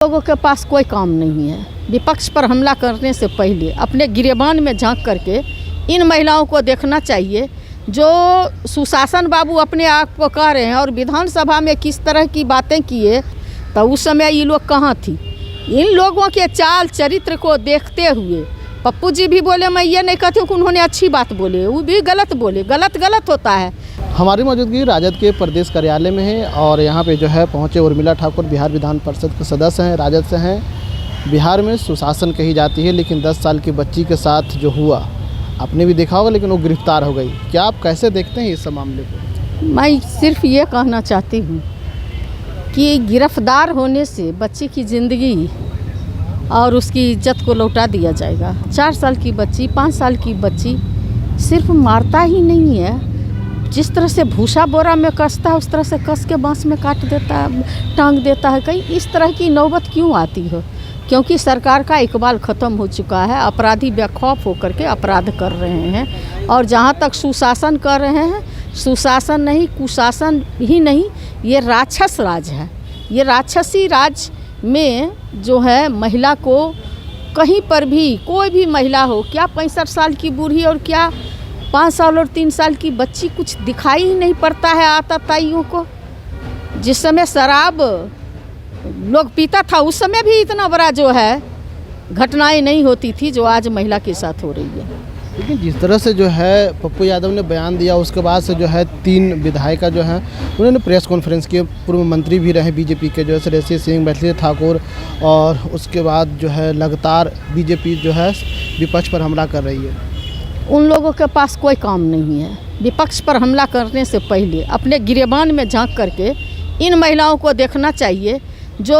लोगों के पास कोई काम नहीं है। विपक्ष पर हमला करने से पहले अपने गिरेबान में झांक करके इन महिलाओं को देखना चाहिए जो सुशासन बाबू अपने आप को कह रहे हैं और विधानसभा में किस तरह की बातें किए, तो उस समय ये लोग कहाँ थी। इन लोगों के चाल चरित्र को देखते हुए पप्पू जी भी बोले, मैं ये नहीं कहती हूँ कि उन्होंने अच्छी बात बोले, वो भी गलत बोले। गलत होता है। हमारी मौजूदगी राजद के प्रदेश कार्यालय में है और यहाँ पे जो है पहुँचे उर्मिला ठाकुर, बिहार विधान परिषद के सदस्य हैं, राजद से हैं। बिहार में सुशासन कही जाती है, लेकिन 10 साल की बच्ची के साथ जो हुआ आपने भी देखा होगा, लेकिन वो गिरफ्तार हो गई। क्या आप कैसे देखते हैं इस मामले को? मैं सिर्फ ये कहना चाहती हूँ कि गिरफ्तार होने से बच्ची की ज़िंदगी और उसकी इज्जत को लौटा दिया जाएगा। 4 साल की बच्ची, 5 साल की बच्ची सिर्फ मारता ही नहीं है, जिस तरह से भूसा बोरा में कसता है उस तरह से कस के बांस में काट देता है, टांग देता है। कहीं इस तरह की नौबत क्यों आती है? क्योंकि सरकार का इकबाल ख़त्म हो चुका है। अपराधी बेखौफ होकर के अपराध कर रहे हैं और जहाँ तक सुशासन कर रहे हैं, सुशासन नहीं, कुशासन ही नहीं, ये राक्षस राज है। ये राक्षसी राज में जो है महिला को कहीं पर भी, कोई भी महिला हो, क्या 65 साल की बूढ़ी और क्या 5 साल और 3 साल की बच्ची, कुछ दिखाई ही नहीं पड़ता है आतताइयों को। जिस समय शराब लोग पीता था उस समय भी इतना बड़ा जो है घटनाएं नहीं होती थी जो आज महिला के साथ हो रही है। लेकिन जिस तरह से जो है पप्पू यादव ने बयान दिया, उसके बाद से जो है 3 विधायिका जो हैं उन्होंने प्रेस कॉन्फ्रेंस की। पूर्व मंत्री भी रहे बीजेपी के, जो है श्रेयसी सिंह, मैथिली ठाकुर, और उसके बाद जो है लगातार बीजेपी जो है विपक्ष पर हमला कर रही है। उन लोगों के पास कोई काम नहीं है। विपक्ष पर हमला करने से पहले अपने गिरेबान में झांक करके इन महिलाओं को देखना चाहिए जो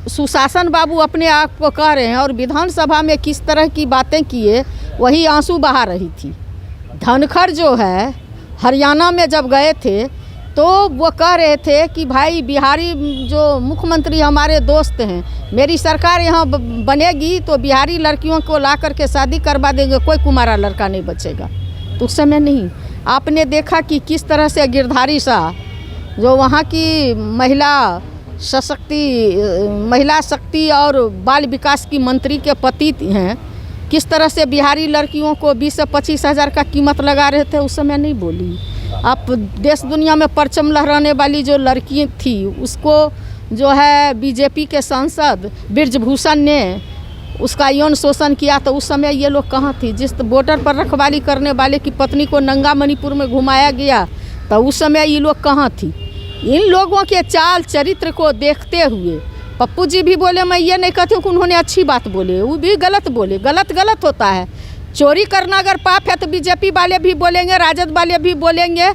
सुशासन बाबू अपने आप को कह रहे हैं और विधानसभा में किस तरह की बातें किए, वही आंसू बहा रही थी। धनखड़ जो है हरियाणा में जब गए थे तो वो कह रहे थे कि भाई बिहारी जो मुख्यमंत्री हमारे दोस्त हैं, मेरी सरकार यहाँ बनेगी तो बिहारी लड़कियों को ला करके शादी करवा देंगे, कोई कुमारा लड़का नहीं बचेगा। तो उस समय नहीं, आपने देखा कि किस तरह से गिरधारी शाह जो वहाँ की महिला शक्ति और बाल विकास की मंत्री के पति हैं, किस तरह से बिहारी लड़कियों को 20 से 25 हज़ार का कीमत लगा रहे थे, उस समय नहीं बोली। आप देश दुनिया में परचम लहराने वाली जो लड़की थी उसको जो है बीजेपी के सांसद ब्रिजभूषण ने उसका यौन शोषण किया, तो उस समय ये लोग कहाँ थी? जिस बॉर्डर पर रखवाली करने वाले की पत्नी को नंगा मणिपुर में घुमाया गया, तो उस समय ये लोग कहाँ थी? इन लोगों के चाल चरित्र को देखते हुए पप्पू जी भी बोले, मैं ये नहीं कहती हूँ कि उन्होंने अच्छी बात बोले, वो भी गलत बोले। गलत होता है। चोरी करना अगर पाप है तो बीजेपी वाले भी बोलेंगे, राजद वाले भी बोलेंगे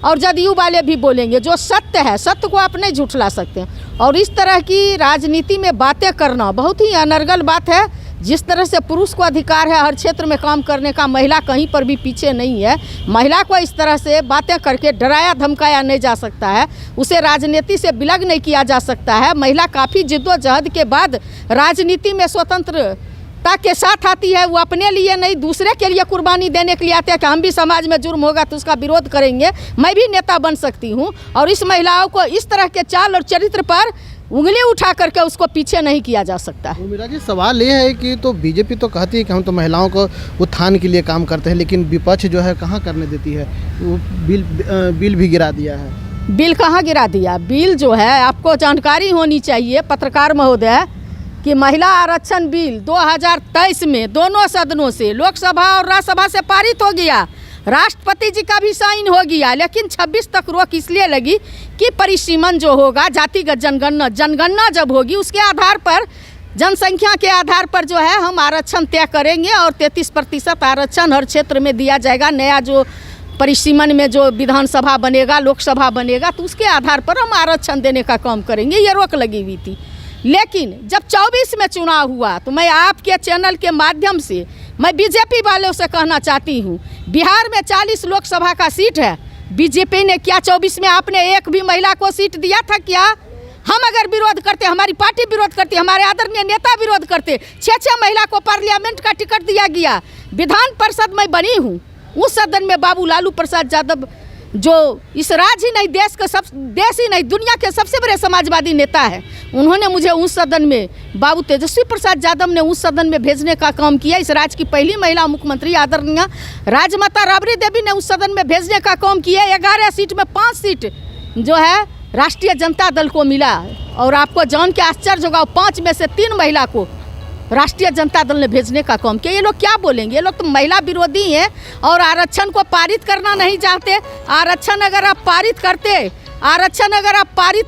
और जदयू वाले भी बोलेंगे। जो सत्य है, सत्य को आप नहीं झुठला सकते। और इस तरह की राजनीति में बातें करना बहुत ही अनर्गल बात है। जिस तरह से पुरुष को अधिकार है हर क्षेत्र में काम करने का, महिला कहीं पर भी पीछे नहीं है। महिला को इस तरह से बातें करके डराया धमकाया नहीं जा सकता है, उसे राजनीति से विलग नहीं किया जा सकता है। महिला काफ़ी जिद्दोजहद के बाद राजनीति में स्वतंत्रता के साथ आती है। वो अपने लिए नहीं, दूसरे के लिए कुर्बानी देने के लिए आते हैं कि हम भी समाज में जुर्म होगा तो उसका विरोध करेंगे, मैं भी नेता बन सकती हूँ। और इस महिलाओं को इस तरह के चाल और चरित्र पर उंगली उठा करके उसको पीछे नहीं किया जा सकता है। मेरा जी सवाल ये है कि तो बीजेपी तो कहती है कि हम तो महिलाओं को उत्थान के लिए काम करते हैं, लेकिन विपक्ष जो है कहाँ करने देती है? वो बिल भी गिरा दिया है। बिल कहाँ गिरा दिया? बिल जो है, आपको जानकारी होनी चाहिए पत्रकार महोदय कि महिला आरक्षण बिल 2023 में दोनों सदनों से, लोकसभा और राज्यसभा से पारित हो गया। राष्ट्रपति जी का भी साइन हो गया, लेकिन 26 तक रोक इसलिए लगी कि परिसीमन जो होगा, जातिगत जनगणना जब होगी उसके आधार पर, जनसंख्या के आधार पर जो है हम आरक्षण तय करेंगे और 33% आरक्षण हर क्षेत्र में दिया जाएगा। नया जो परिसीमन में जो विधानसभा बनेगा, लोकसभा बनेगा, तो उसके आधार पर हम आरक्षण देने का काम करेंगे। ये रोक लगी हुई थी। लेकिन जब 24 में चुनाव हुआ तो मैं आपके चैनल के माध्यम से मैं बीजेपी वालों से कहना चाहती हूँ, बिहार में 40 लोकसभा का सीट है। बीजेपी ने क्या 24 में आपने एक भी महिला को सीट दिया था क्या? हम अगर विरोध करते, हमारी पार्टी विरोध करती, हमारे आदरणीय नेता विरोध करते, 6 महिला को पार्लियामेंट का टिकट दिया गया। विधान परिषद में बनी हूँ, उस सदन में बाबू लालू प्रसाद यादव जो इस राज्य ही नहीं देश ही नहीं दुनिया के सबसे बड़े समाजवादी नेता है, उन्होंने मुझे उस सदन में, बाबू तेजस्वी प्रसाद यादव ने उस सदन में भेजने का काम किया। इस राज्य की पहली महिला मुख्यमंत्री आदरणीय राजमाता राबड़ी देवी ने उस सदन में भेजने का काम किया। 11 सीट में 5 सीट जो है राष्ट्रीय जनता दल को मिला। और आपको जान के आश्चर्य होगा, 5 में से 3 महिला को राष्ट्रीय जनता दल ने भेजने का काम किया। ये लोग क्या बोलेंगे? ये लोग तो महिला विरोधी हैं और आरक्षण को पारित करना नहीं चाहते। आरक्षण अगर आप पारित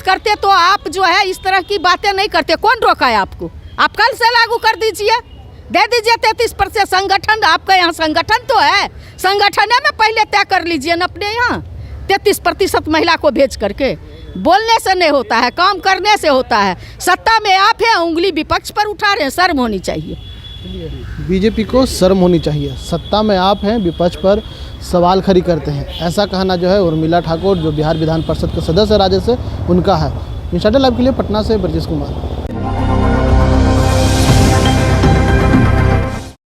करते तो आप जो है इस तरह की बातें नहीं करते। कौन रोका है आपको? आप कल से लागू कर दीजिए, दे दीजिए 33%। संगठन आपका यहाँ संगठन तो है, संगठन में पहले तय कर लीजिए न अपने यहाँ 33% महिला को भेज करके। बोलने से नहीं होता है, काम करने से होता है। सत्ता में आप हैं, उंगली विपक्ष पर उठा रहे हैं, शर्म होनी चाहिए। बीजेपी को शर्म होनी चाहिए, सत्ता में आप हैं, विपक्ष पर सवाल खड़ी करते हैं, ऐसा कहना जो है उर्मिला ठाकुर जो बिहार विधान परिषद के सदस्य राजद से उनका है। इंस्टाग्राम लाइव के लिए पटना से ब्रजेश कुमार।